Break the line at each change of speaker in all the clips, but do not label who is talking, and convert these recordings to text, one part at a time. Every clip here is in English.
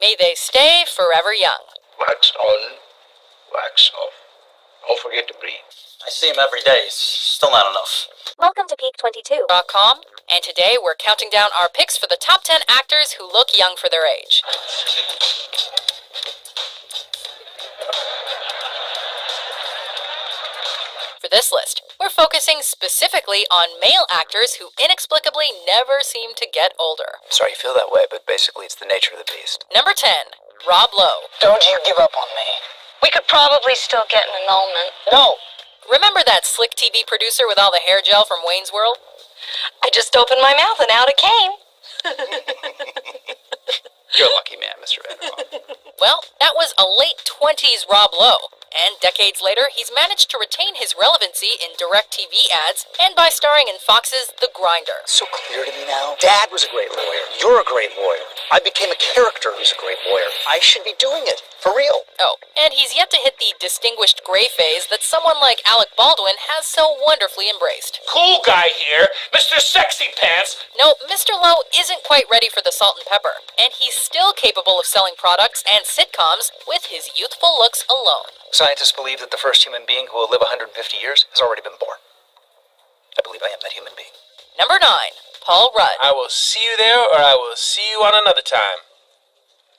May they stay forever young.
Wax on, wax off. Don't forget to breathe.
I see him every day. Still not enough.
Welcome to Peak 22.com,
and today we're counting down our picks for the top 10 actors who look young for their age. For this list, we're focusing specifically on male actors who inexplicably never seem to get older.
Sorry you feel that way, but basically it's the nature of the beast.
Number 10, Rob Lowe.
Don't you give up on me.
We could probably still get an annulment.
No!
Remember that slick TV producer with all the hair gel from Wayne's World?
I just opened my mouth and out it came.
You're a lucky man, Mr. Vanderbilt.
Well, that was a late 20s Rob Lowe. And decades later, he's managed to retain his relevancy in direct TV ads and by starring in Fox's The Grinder.
So clear to me now. Dad was a great lawyer. You're a great lawyer. I became a character who's a great lawyer. I should be doing it. For real.
Oh, and he's yet to hit the distinguished gray phase that someone like Alec Baldwin has so wonderfully embraced.
Cool guy here, Mr. Sexy Pants.
No, Mr. Lowe isn't quite ready for the salt and pepper, and he's still capable of selling products and sitcoms with his youthful looks alone.
Scientists believe that the first human being who will live 150 years has already been born. I believe I am that human being.
Number 9, Paul Rudd.
I will see you there, or I will see you on another time.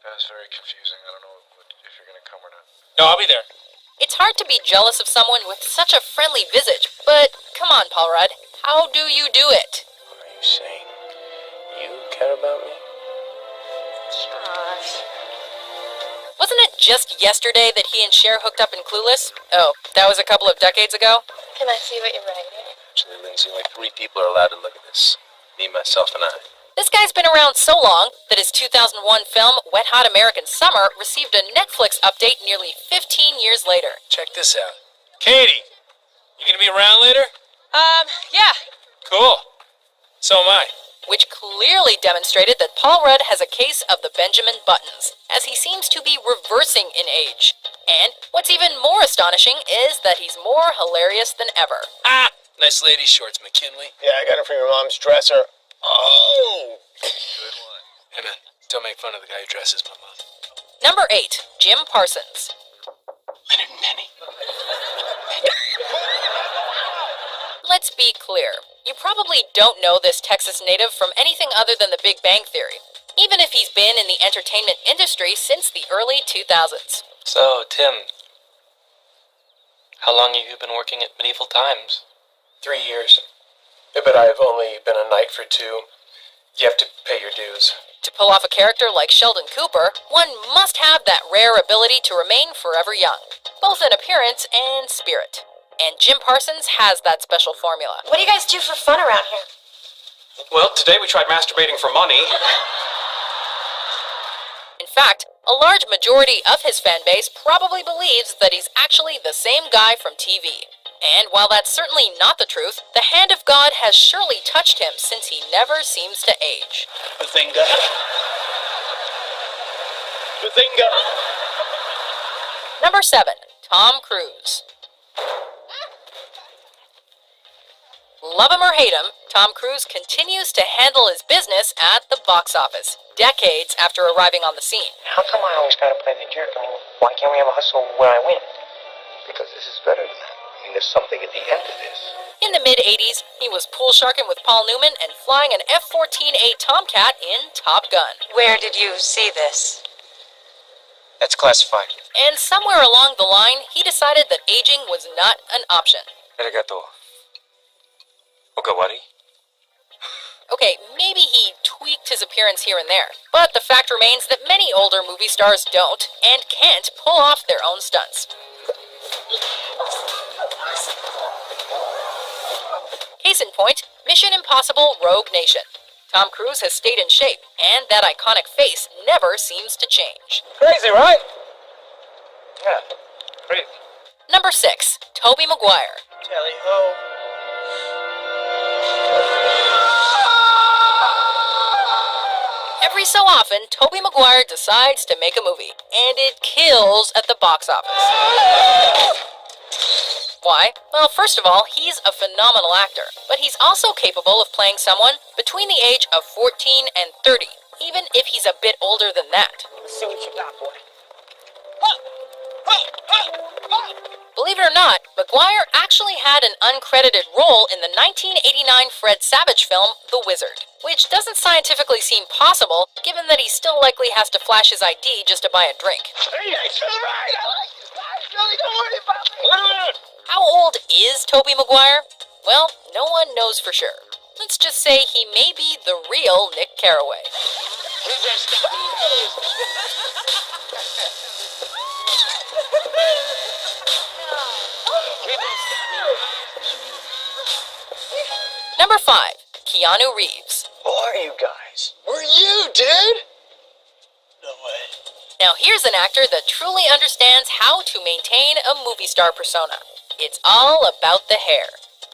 That was very confusing. I don't know if you're going to come or not.
No, I'll be there.
It's hard to be jealous of someone with such a friendly visage, but come on, Paul Rudd, how do you do it?
Are you saying you care about me?
Josh.
Wasn't it just yesterday that he and Cher hooked up in Clueless? Oh, that was a couple of decades ago?
Can I see what you're writing?
Actually, Lindsay, like 3 people are allowed to look at this. Me, myself, and I.
This guy's been around so long that his 2001 film Wet Hot American Summer received a Netflix update nearly 15 years later.
Check this out. Katie, you gonna be around later?
Yeah.
Cool. So am I.
Which clearly demonstrated that Paul Rudd has a case of the Benjamin Buttons, as he seems to be reversing in age. And what's even more astonishing is that he's more hilarious than ever.
Ah! Nice lady shorts, McKinley.
Yeah, I got it from your mom's dresser. Oh!
Good one. Hey, man, don't make fun of the guy who dresses my mom.
Number 8, Jim Parsons.
Leonard and Penny.
Let's be clear. You probably don't know this Texas native from anything other than The Big Bang Theory, even if he's been in the entertainment industry since the early 2000s.
So, Tim, how long have you been working at Medieval Times?
3 years. But I've only been a knight for 2. You have to pay your dues.
To pull off a character like Sheldon Cooper, one must have that rare ability to remain forever young, both in appearance and spirit. And Jim Parsons has that special formula.
What do you guys do for fun around here?
Well, today we tried masturbating for money.
In fact, a large majority of his fan base probably believes that he's actually the same guy from TV. And while that's certainly not the truth, the hand of God has surely touched him since he never seems to age.
Bazinga. Bazinga.
Number 7, Tom Cruise. Love him or hate him, Tom Cruise continues to handle his business at the box office, decades after arriving on the scene.
How come I always gotta play the jerk? I mean, why can't we have a hustle where I win?
Because this is better than that. I mean, there's something at the end of this.
In the mid-80s, he was pool sharking with Paul Newman and flying an F-14A Tomcat in Top Gun.
Where did you see this?
That's classified.
And somewhere along the line, he decided that aging was not an option.
Arigato. Okawari?
Okay, maybe he tweaked his appearance here and there, but the fact remains that many older movie stars don't and can't pull off their own stunts. Case in point, Mission Impossible Rogue Nation. Tom Cruise has stayed in shape, and that iconic face never seems to change.
Crazy, right? Yeah, crazy.
Number 6, Tobey Maguire.
Tally-ho.
Every so often, Tobey Maguire decides to make a movie, and it kills at the box office. Why? Well, first of all, he's a phenomenal actor, but he's also capable of playing someone between the age of 14 and 30, even if he's a bit older than that.
Let's see what you got, boy.
Believe it or not, Maguire actually had an uncredited role in the 1989 Fred Savage film, The Wizard, which doesn't scientifically seem possible, given that he still likely has to flash his ID just to buy a drink.
Hey, that's all right. I like this guy, Billy. Don't worry about me.
How old is Tobey Maguire? Well, no one knows for sure. Let's just say he may be the real Nick Carraway. Number 5, Keanu Reeves.
Who are you guys?
We're you, dude.
No way.
Now here's an actor that truly understands how to maintain a movie star persona. It's all about the hair.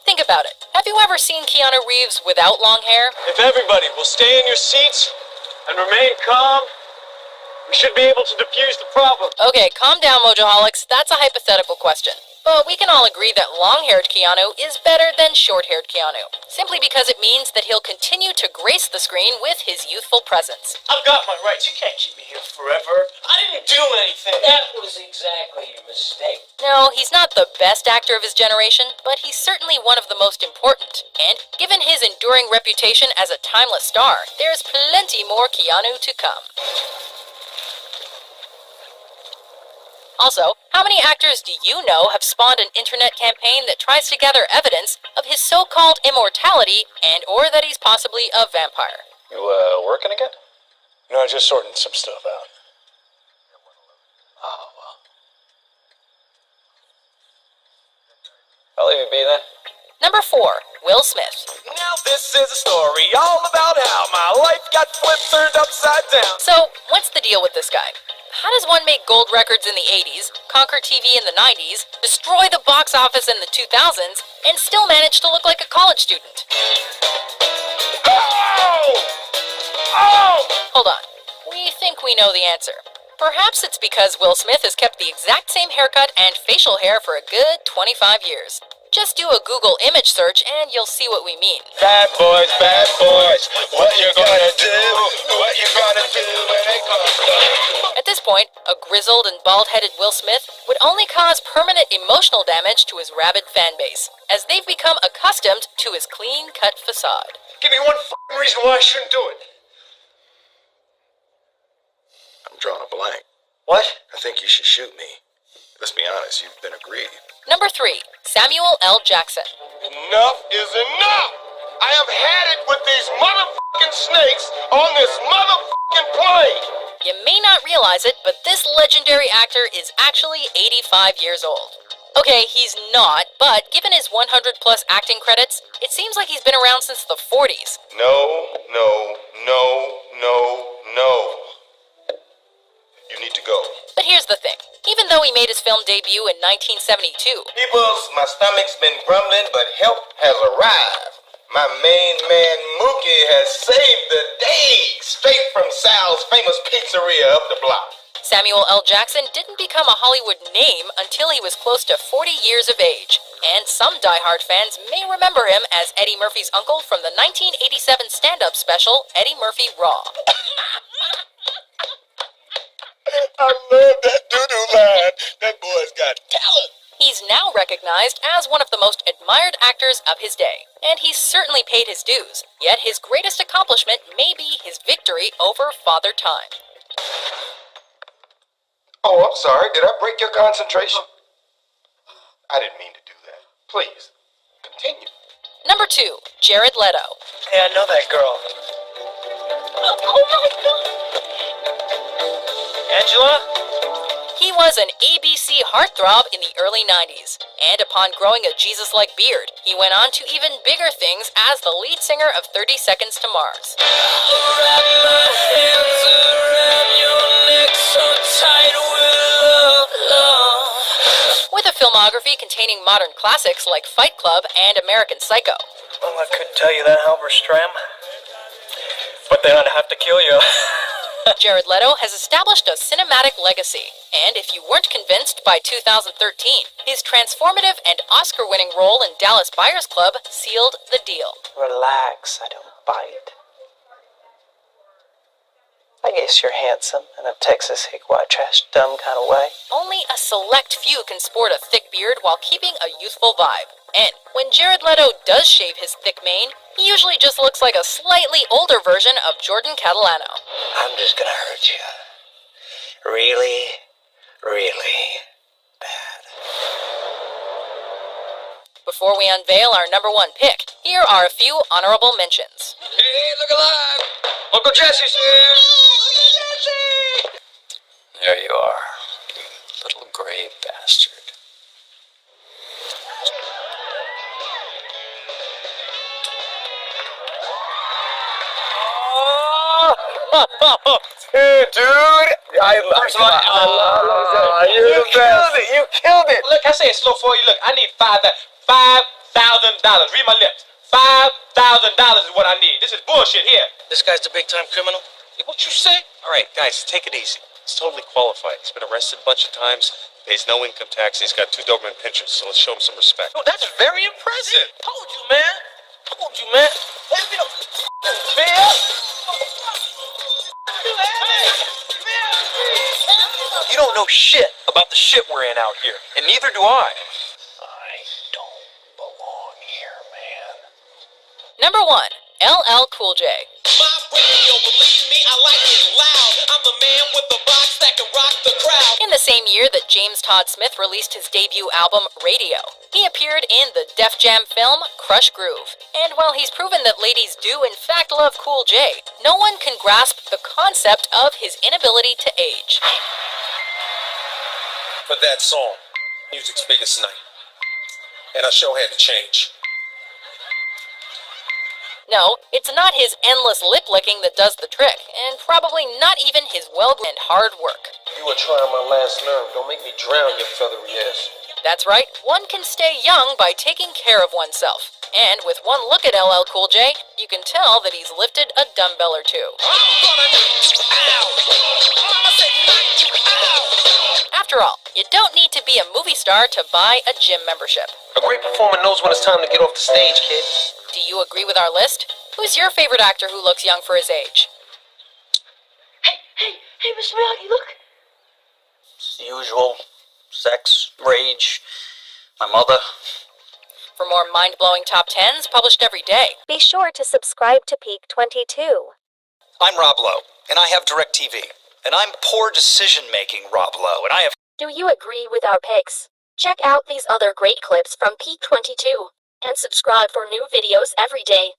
Think about it. Have you ever seen Keanu Reeves without long hair?
If everybody will stay in your seats and remain calm, we should be able to defuse the problem.
Okay, calm down, Mojaholics. That's a hypothetical question. But we can all agree that long-haired Keanu is better than short-haired Keanu, simply because it means that he'll continue to grace the screen with his youthful presence.
I've got my rights. You can't keep me here forever. I didn't do anything.
That was exactly your mistake.
No, he's not the best actor of his generation, but he's certainly one of the most important. And given his enduring reputation as a timeless star, there's plenty more Keanu to come. Also, how many actors do you know have spawned an internet campaign that tries to gather evidence of his so-called immortality and/or that he's possibly a vampire?
You, working again? No, just sorting some stuff out. Oh, well. I'll leave you be then.
Number 4, Will Smith.
Now this is a story all about how my life got flipped, turned upside down.
So, what's the deal with this guy? How does one make gold records in the 80s, conquer TV in the 90s, destroy the box office in the 2000s, and still manage to look like a college student? Hold on. We think we know the answer. Perhaps it's because Will Smith has kept the exact same haircut and facial hair for a good 25 years. Just do a Google image search and you'll see what we mean.
Bad boys, what you gonna do? What you gonna do when they come?
At this point, a grizzled and bald-headed Will Smith would only cause permanent emotional damage to his rabid fan base, as they've become accustomed to his clean-cut facade.
Give me one f***ing reason why I shouldn't do it. I'm drawing a blank.
What?
I think you should shoot me. Let's be honest, you've been aggrieved.
Number 3, Samuel L. Jackson.
Enough is enough! I have had it with these motherfucking snakes on this motherfucking plane!
You may not realize it, but this legendary actor is actually 85 years old. Okay, he's not, but given his 100-plus acting credits, it seems like he's been around since the 40s.
No. You need to go.
But here's the thing. Even though he made his film debut in 1972,
Peoples, my stomach's been grumbling, but help has arrived. My main man Mookie has saved the day straight from Sal's famous pizzeria up the block.
Samuel L. Jackson didn't become a Hollywood name until he was close to 40 years of age, and some die-hard fans may remember him as Eddie Murphy's uncle from the 1987 stand-up special, Eddie Murphy Raw.
I love that doo-doo line. That boy's got talent.
He's now recognized as one of the most admired actors of his day, and he's certainly paid his dues, yet his greatest accomplishment may be his victory over Father Time.
Oh, I'm sorry. Did I break your concentration? I didn't mean to do that. Please, continue.
Number 2, Jared Leto.
Hey, I know that girl.
Oh my god!
Angela?
He was an ABC heartthrob in the early 90s, and upon growing a Jesus-like beard, he went on to even bigger things as the lead singer of 30 Seconds to Mars. With a filmography containing modern classics like Fight Club and American Psycho.
Well, I could tell you that, Halberstram. But then I'd have to kill you.
Jared Leto has established a cinematic legacy, and if you weren't convinced by 2013, his transformative and Oscar-winning role in Dallas Buyers Club sealed the deal.
Relax, I don't bite.
I guess you're handsome in a Texas hick white trash dumb kind of way.
Only a select few can sport a thick beard while keeping a youthful vibe. And when Jared Leto does shave his thick mane, he usually just looks like a slightly older version of Jordan Catalano.
I'm just gonna hurt you. Really, really bad.
Before we unveil our number one pick, here are a few honorable mentions.
Hey, look alive! Uncle Jesse's here!
There you are, you little gray bastard.
Dude, I love you. You killed it. You killed it.
Look, I say it slow for you. Look, I need $5,000. Read my lips. $5,000 is what I need. This is bullshit here.
This guy's the big time criminal?
What you say?
All right, guys, take it easy. He's totally qualified. He's been arrested a bunch of times, pays no income tax, and he's got 2 Doberman pinchers, so let's show him some respect.
Oh, that's very impressive. Told you, man. Man.
You don't know shit about the shit we're in out here, and neither do I.
I don't belong here, man.
Number 1. LL Cool J.
My radio, believe me, I like it loud. I'm the man with the box that can rock the crowd.
In the same year that James Todd Smith released his debut album, Radio, he appeared in the Def Jam film, Crush Groove. And while he's proven that ladies do in fact love Cool J, no one can grasp the concept of his inability to age.
For that song, music's biggest night. And our show had to change.
No, it's not his endless lip-licking that does the trick, and probably not even his well-and hard work.
You were trying my last nerve. Don't make me drown your feathery ass.
That's right, one can stay young by taking care of oneself. And with one look at LL Cool J, you can tell that he's lifted a dumbbell or two.
I'm gonna knock you out. Mama said knock you out.
After all, you don't need to be a movie star to buy a gym membership.
A great performer knows when it's time to get off the stage, kid.
Do you agree with our list? Who's your favorite actor who looks young for his age?
Hey, Mr. Miyagi, look.
It's the usual. Sex, rage, my mother.
For more mind-blowing top 10s published every day.
Be sure to subscribe to Peak 22.
I'm Rob Lowe, and I have DirecTV. And I'm poor decision-making Rob Lowe, and I have...
Do you agree with our picks? Check out these other great clips from Peak 22 and subscribe for new videos every day.